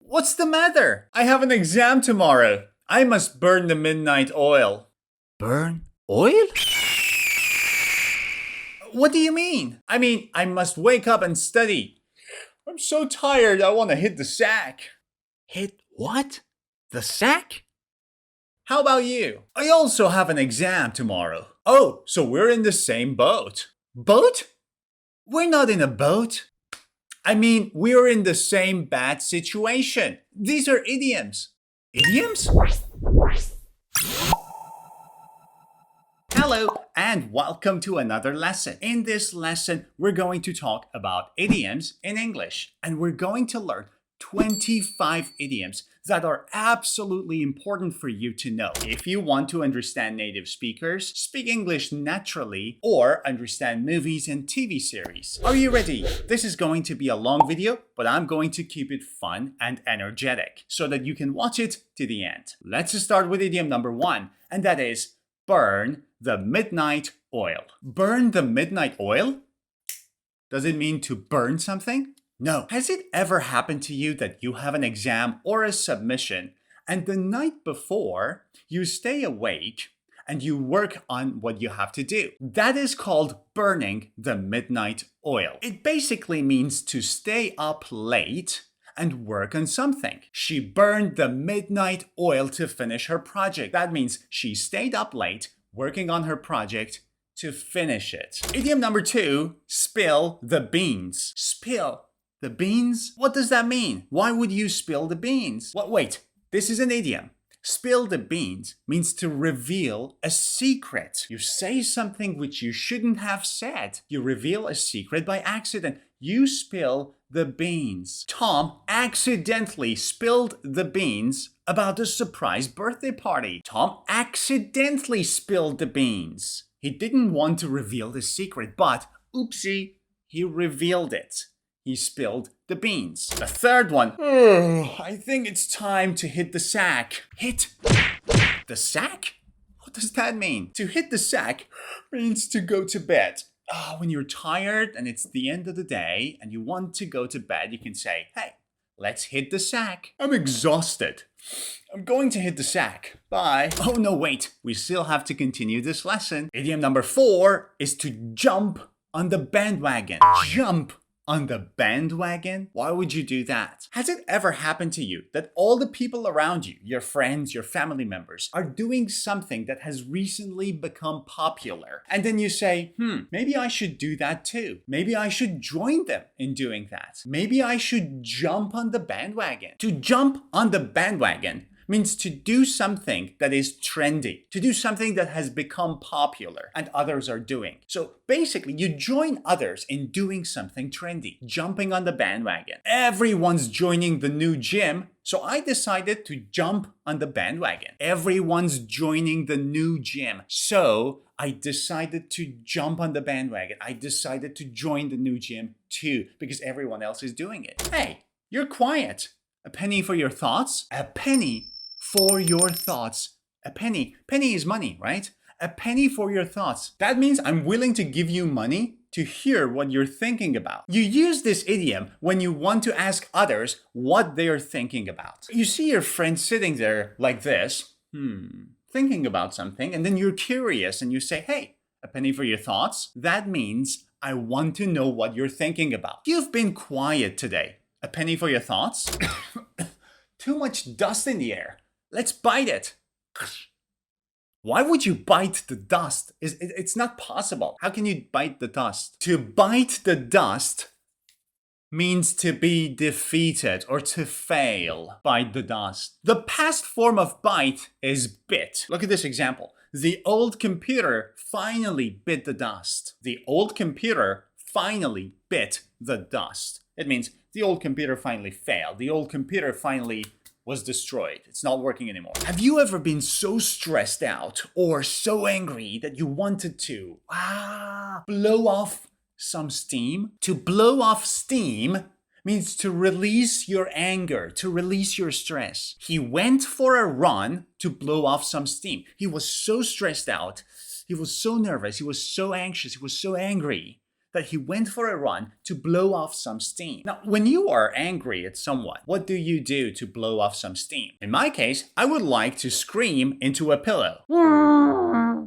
What's the matter? I have an exam tomorrow. I must burn the midnight oil. Burn oil? What do you mean? I mean, I must wake up and study. I'm so tired, I want to hit the sack. Hit what? The sack? How about you? I also have an exam tomorrow. Oh, so we're in the same boat. Boat? We're not in a boat. I mean, we're in the same bad situation. These are idioms. Idioms? Hello and welcome to another lesson. In this lesson, we're going to talk about idioms in English, and we're going to learn 25 idioms that are absolutely important for you to know if you want to understand native speakers, speak English naturally, or understand movies and TV series. Are you ready? This is going to be a long video, but I'm going to keep it fun and energetic so that you can watch it to the end. Let's start with idiom number 1, and that is burn the midnight oil. Burn the midnight oil? Does it mean to burn something? No. Has it ever happened to you that you have an exam or a submission and the night before you stay awake and you work on what you have to do? That is called burning the midnight oil. It basically means to stay up late and work on something. She burned the midnight oil to finish her project. That means she stayed up late working on her project to finish it. Idiom number 2, spill the beans. Spill the beans? What does that mean? Why would you spill the beans? Wait, this is an idiom. Spill the beans means to reveal a secret. You say something which you shouldn't have said. You reveal a secret by accident. You spill the beans. Tom accidentally spilled the beans about a surprise birthday party. Tom accidentally spilled the beans. He didn't want to reveal the secret, but oopsie, he revealed it. He spilled the beans. The third one. I think it's time to hit the sack. Hit the sack? What does that mean? To hit the sack means to go to bed. When you're tired and it's the end of the day and you want to go to bed, you can say, hey, let's hit the sack. I'm exhausted. I'm going to hit the sack. Bye. Oh no, wait. We still have to continue this lesson. Idiom number 4 is to jump on the bandwagon. Jump on the bandwagon? Why would you do that? Has it ever happened to you that all the people around you, your friends, your family members, are doing something that has recently become popular? And then you say, maybe I should do that too. Maybe I should join them in doing that. Maybe I should jump on the bandwagon. To jump on the bandwagon means to do something that is trendy, to do something that has become popular and others are doing. So basically, you join others in doing something trendy, jumping on the bandwagon. Everyone's joining the new gym, so I decided to jump on the bandwagon. Everyone's joining the new gym, so I decided to jump on the bandwagon. I decided to join the new gym too, because everyone else is doing it. Hey, you're quiet. A penny for your thoughts? A penny for your thoughts. A penny. Penny is money, right? A penny for your thoughts. That means I'm willing to give you money to hear what you're thinking about. You use this idiom when you want to ask others what they're thinking about. You see your friend sitting there like this, thinking about something, and then you're curious and you say, hey, a penny for your thoughts? That means I want to know what you're thinking about. You've been quiet today. A penny for your thoughts? Too much dust in the air. Let's bite it. Why would you bite the dust? It's not possible. How can you bite the dust? To bite the dust means to be defeated or to fail. Bite the dust. The past form of bite is bit. Look at this example. The old computer finally bit the dust. The old computer finally bit the dust. It means the old computer finally failed. The old computer finally was destroyed. It's not working anymore. Have you ever been so stressed out or so angry that you wanted to blow off some steam? To blow off steam means to release your anger, to release your stress. He went for a run to blow off some steam. He was so stressed out. He was so nervous. He was so anxious. He was so angry that he went for a run to blow off some steam. Now, when you are angry at someone, what do you do to blow off some steam? In my case, I would like to scream into a pillow.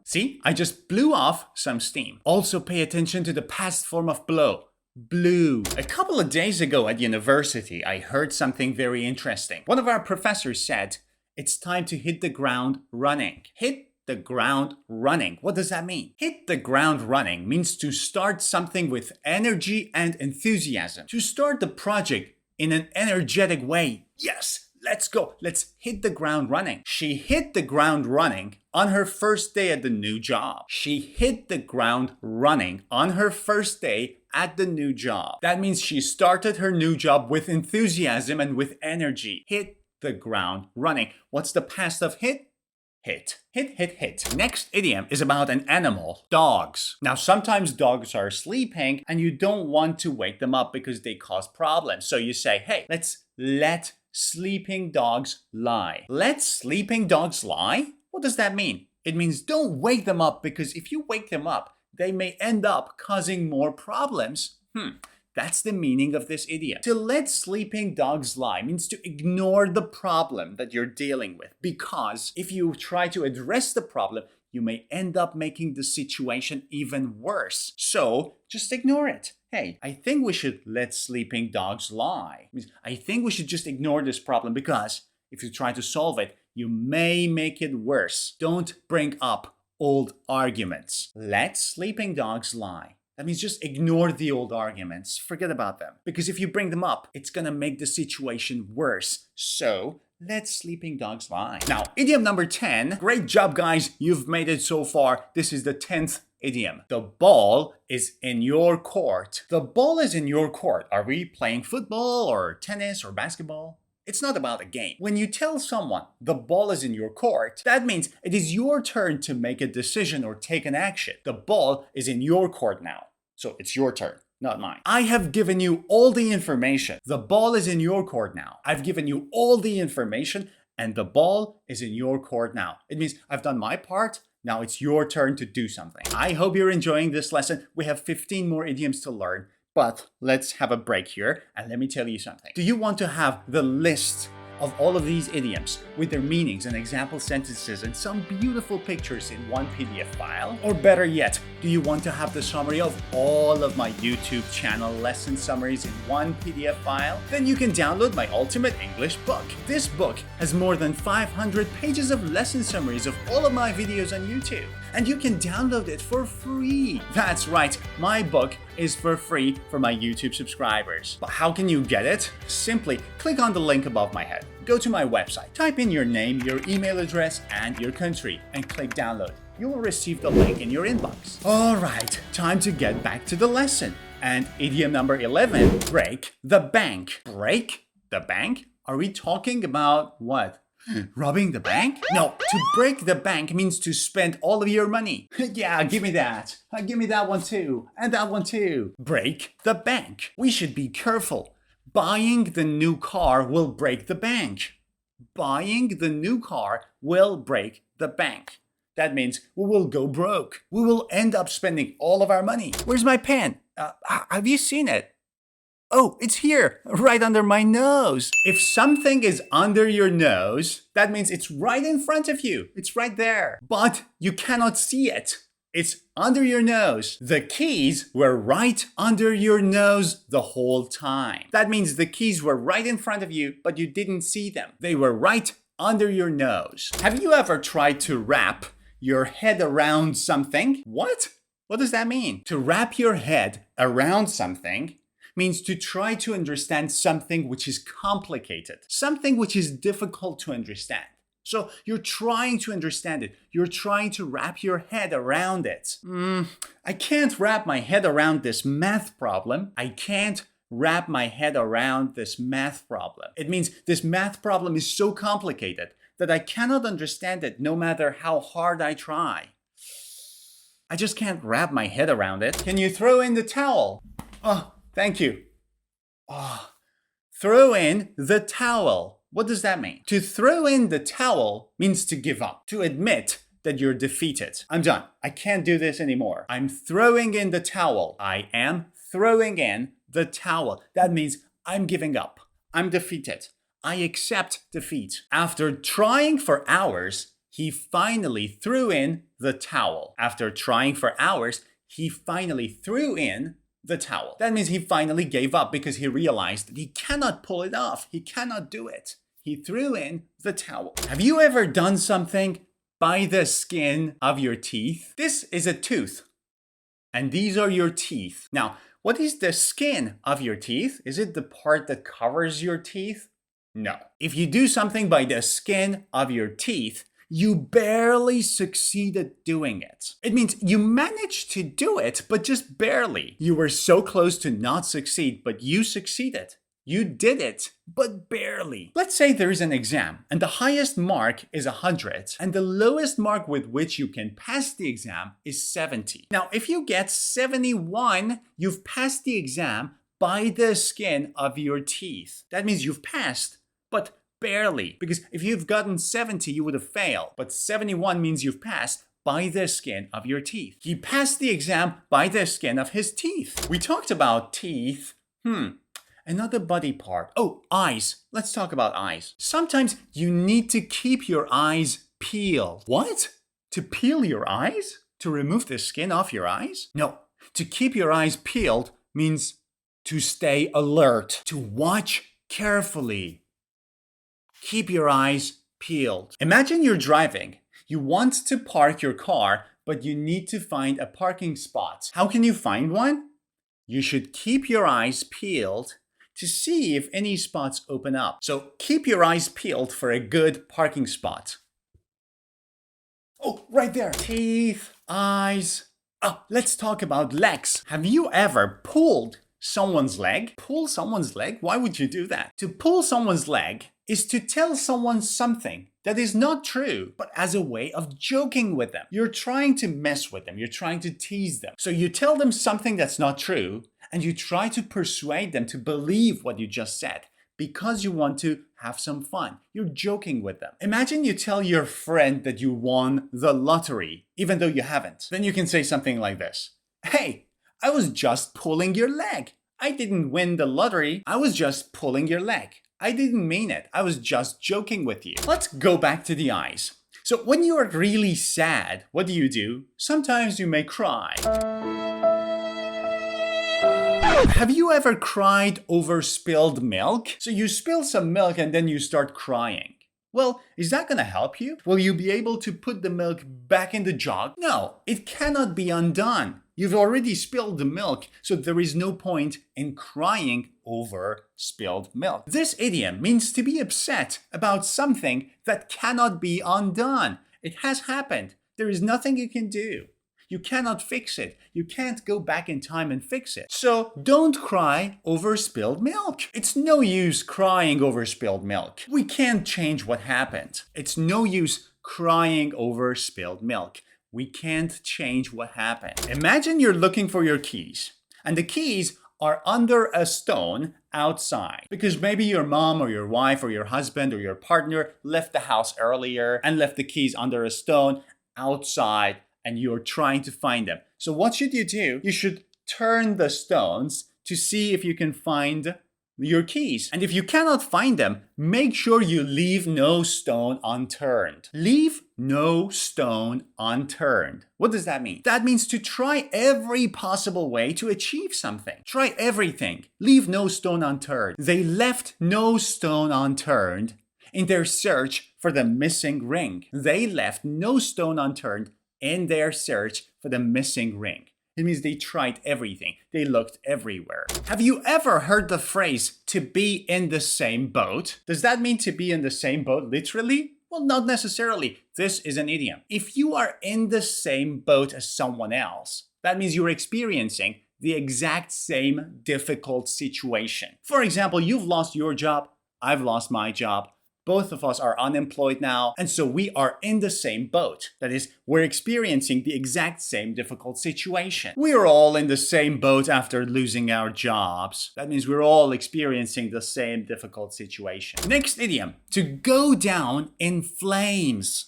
See, I just blew off some steam. Also pay attention to the past form of blow. Blew. A couple of days ago at university, I heard something very interesting. One of our professors said, it's time to hit the ground running. Hit the ground running. What does that mean? Hit the ground running means to start something with energy and enthusiasm. To start the project in an energetic way. Yes, let's go. Let's hit the ground running. She hit the ground running on her first day at the new job. She hit the ground running on her first day at the new job. That means she started her new job with enthusiasm and with energy. Hit the ground running. What's the past of hit? Hit. Hit, hit, hit. Next idiom is about an animal, dogs. Now, sometimes dogs are sleeping and you don't want to wake them up because they cause problems. So you say, hey, let's let sleeping dogs lie. Let sleeping dogs lie? What does that mean? It means don't wake them up because if you wake them up, they may end up causing more problems. That's the meaning of this idiom. To let sleeping dogs lie means to ignore the problem that you're dealing with, because if you try to address the problem, you may end up making the situation even worse. So just ignore it. Hey, I think we should let sleeping dogs lie. I think we should just ignore this problem because if you try to solve it, you may make it worse. Don't bring up old arguments. Let sleeping dogs lie. That means just ignore the old arguments. Forget about them. Because if you bring them up, it's gonna make the situation worse. So, let sleeping dogs lie. Now, idiom number 10. Great job, guys. You've made it so far. This is the 10th idiom. The ball is in your court. The ball is in your court. Are we playing football or tennis or basketball? It's not about a game. When you tell someone the ball is in your court, that means it is your turn to make a decision or take an action. The ball is in your court now. So it's your turn, not mine. I have given you all the information. The ball is in your court now. I've given you all the information and the ball is in your court now. It means I've done my part. Now it's your turn to do something. I hope you're enjoying this lesson. We have 15 more idioms to learn. But let's have a break here and let me tell you something. Do you want to have the list of all of these idioms with their meanings and example sentences and some beautiful pictures in one PDF file? Or better yet, do you want to have the summary of all of my YouTube channel lesson summaries in one PDF file? Then you can download my Ultimate English book. This book has more than 500 pages of lesson summaries of all of my videos on YouTube. And you can download it for free. That's right, my book is for free for my YouTube subscribers. But how can you get it? Simply click on the link above my head. Go to my website, type in your name, your email address, and your country, and click download. You will receive the link in your inbox. All right, time to get back to the lesson. And idiom number 11, break the bank. Break the bank? Are we talking about what? Robbing the bank? No, to break the bank means to spend all of your money. Yeah, give me that. Give me that one too. And that one too. Break the bank. We should be careful. Buying the new car will break the bank. Buying the new car will break the bank. That means we will go broke. We will end up spending all of our money. Where's my pen? Have you seen it? Oh, it's here, right under my nose. If something is under your nose, that means it's right in front of you. It's right there. But you cannot see it. It's under your nose. The keys were right under your nose the whole time. That means the keys were right in front of you, but you didn't see them. They were right under your nose. Have you ever tried to wrap your head around something? What? What does that mean? To wrap your head around something means to try to understand something which is complicated, something which is difficult to understand. So you're trying to understand it. You're trying to wrap your head around it. I can't wrap my head around this math problem. I can't wrap my head around this math problem. It means this math problem is so complicated that I cannot understand it no matter how hard I try. I just can't wrap my head around it. Can you throw in the towel? Oh, thank you. Throw in the towel. What does that mean? To throw in the towel means to give up, to admit that you're defeated. I'm done. I can't do this anymore. I'm throwing in the towel. I am throwing in the towel. That means I'm giving up. I'm defeated. I accept defeat. After trying for hours, he finally threw in the towel. After trying for hours, he finally threw in the towel. That means he finally gave up because he realized that he cannot pull it off. He cannot do it. He threw in the towel. Have you ever done something by the skin of your teeth? This is a tooth, and these are your teeth. Now, what is the skin of your teeth? Is it the part that covers your teeth? No. If you do something by the skin of your teeth, you barely succeeded doing it. It means you managed to do it, but just barely. You were so close to not succeed, but you succeeded. You did it, but barely. Let's say there is an exam, and the highest mark is 100, and the lowest mark with which you can pass the exam is 70. Now, if you get 71, you've passed the exam by the skin of your teeth. That means you've passed, but barely. Because if you've gotten 70, you would have failed. But 71 means you've passed by the skin of your teeth. He passed the exam by the skin of his teeth. We talked about teeth. Another body part. Oh, eyes. Let's talk about eyes. Sometimes you need to keep your eyes peeled. What? To peel your eyes? To remove the skin off your eyes? No. To keep your eyes peeled means to stay alert, to watch carefully. Keep your eyes peeled. Imagine you're driving. You want to park your car, but you need to find a parking spot. How can you find one? You should keep your eyes peeled to see if any spots open up. So keep your eyes peeled for a good parking spot. Oh, right there. Teeth, eyes. Oh, let's talk about legs. Have you ever pulled someone's leg? Pull someone's leg? Why would you do that? To pull someone's leg is to tell someone something that is not true, but as a way of joking with them. You're trying to mess with them. You're trying to tease them. So you tell them something that's not true, and you try to persuade them to believe what you just said because you want to have some fun. You're joking with them. Imagine you tell your friend that you won the lottery, even though you haven't. Then you can say something like this. Hey, I was just pulling your leg. I didn't win the lottery. I was just pulling your leg. I didn't mean it. I was just joking with you. Let's go back to the eyes. So when you are really sad, what do? Sometimes you may cry. Have you ever cried over spilled milk? So you spill some milk and then you start crying. Well, is that going to help you? Will you be able to put the milk back in the jug? No, it cannot be undone. You've already spilled the milk, so there is no point in crying over spilled milk. This idiom means to be upset about something that cannot be undone. It has happened. There is nothing you can do. You cannot fix it. You can't go back in time and fix it. So don't cry over spilled milk. It's no use crying over spilled milk. We can't change what happened. It's no use crying over spilled milk. We can't change what happened. Imagine you're looking for your keys, and the keys are under a stone outside because maybe your mom or your wife or your husband or your partner left the house earlier and left the keys under a stone outside, and you're trying to find them. So what should you do? You should turn the stones to see if you can find your keys. And if you cannot find them, make sure you leave no stone unturned. Leave no stone unturned. What does that mean? That means to try every possible way to achieve something. Try everything. Leave no stone unturned. They left no stone unturned in their search for the missing ring. They left no stone unturned in their search for the missing ring. It means they tried everything. They looked everywhere. Have you ever heard the phrase, to be in the same boat? Does that mean to be in the same boat literally? Well, not necessarily. This is an idiom. If you are in the same boat as someone else, that means you're experiencing the exact same difficult situation. For example, you've lost your job. I've lost my job. Both of us are unemployed now, and so we are in the same boat. That is, we're experiencing the exact same difficult situation. We're all in the same boat after losing our jobs. That means we're all experiencing the same difficult situation. Next idiom, to go down in flames.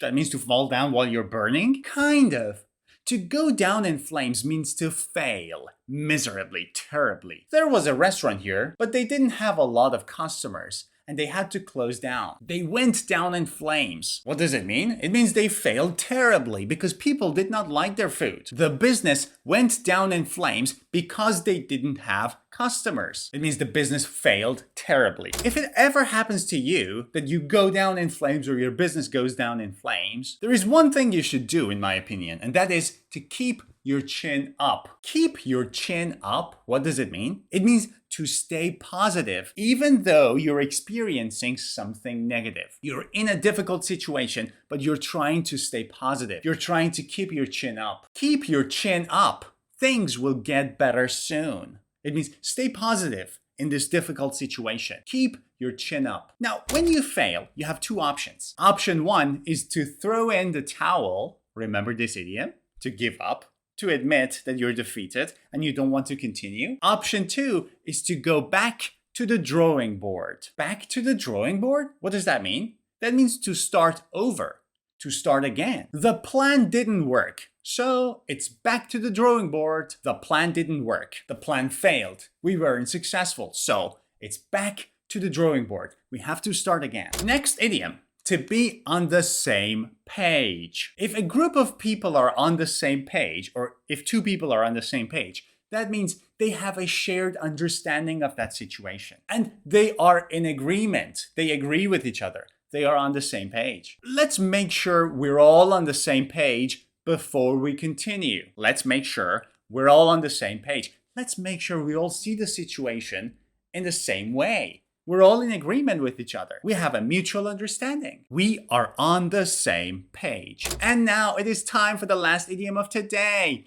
That means to fall down while you're burning? Kind of. To go down in flames means to fail miserably, terribly. There was a restaurant here, but they didn't have a lot of customers, and they had to close down. They went down in flames. What does it mean? It means they failed terribly because people did not like their food. The business went down in flames because they didn't have customers. It means the business failed terribly. If it ever happens to you that you go down in flames or your business goes down in flames, there is one thing you should do, in my opinion, and that is to keep your chin up. Keep your chin up. What does it mean? It means to stay positive, even though you're experiencing something negative. You're in a difficult situation, but you're trying to stay positive. You're trying to keep your chin up. Keep your chin up. Things will get better soon. It means stay positive in this difficult situation. Keep your chin up. Now, when you fail, you have two options. Option one is to throw in the towel. Remember this idiom? To give up. To admit that you're defeated and you don't want to continue. Option two is to go back to the drawing board. Back to the drawing board? What does that mean? That means to start over, to start again. The plan didn't work, so it's back to the drawing board. The plan didn't work. The plan failed. We weren't successful, so it's back to the drawing board. We have to start again. Next idiom. To be on the same page. If a group of people are on the same page, or if two people are on the same page, that means they have a shared understanding of that situation. And they are in agreement. They agree with each other. They are on the same page. Let's make sure we're all on the same page before we continue. Let's make sure we're all on the same page. Let's make sure we all see the situation in the same way. We're all in agreement with each other. We have a mutual understanding. We are on the same page. And now it is time for the last idiom of today.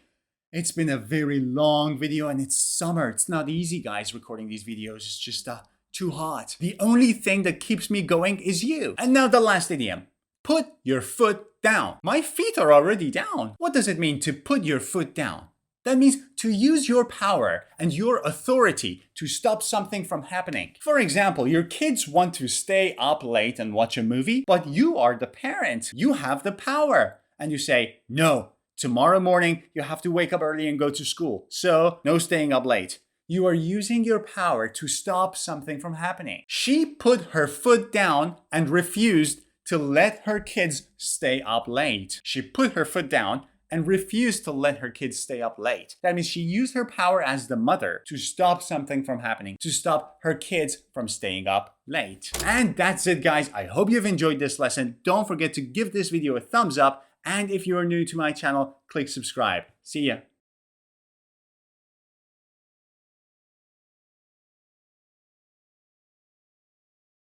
It's been a very long video and it's summer. It's not easy, guys, recording these videos. It's just too hot. The only thing that keeps me going is you. And now the last idiom. Put your foot down. My feet are already down. What does it mean to put your foot down? That means to use your power and your authority to stop something from happening. For example, your kids want to stay up late and watch a movie, but you are the parent. You have the power. And you say, no, tomorrow morning you have to wake up early and go to school. So, no staying up late. You are using your power to stop something from happening. She put her foot down and refused to let her kids stay up late. She put her foot down and refused to let her kids stay up late. That means she used her power as the mother to stop something from happening, to stop her kids from staying up late. And that's it, guys. I hope you've enjoyed this lesson. Don't forget to give this video a thumbs up. And if you are new to my channel, click subscribe. See ya.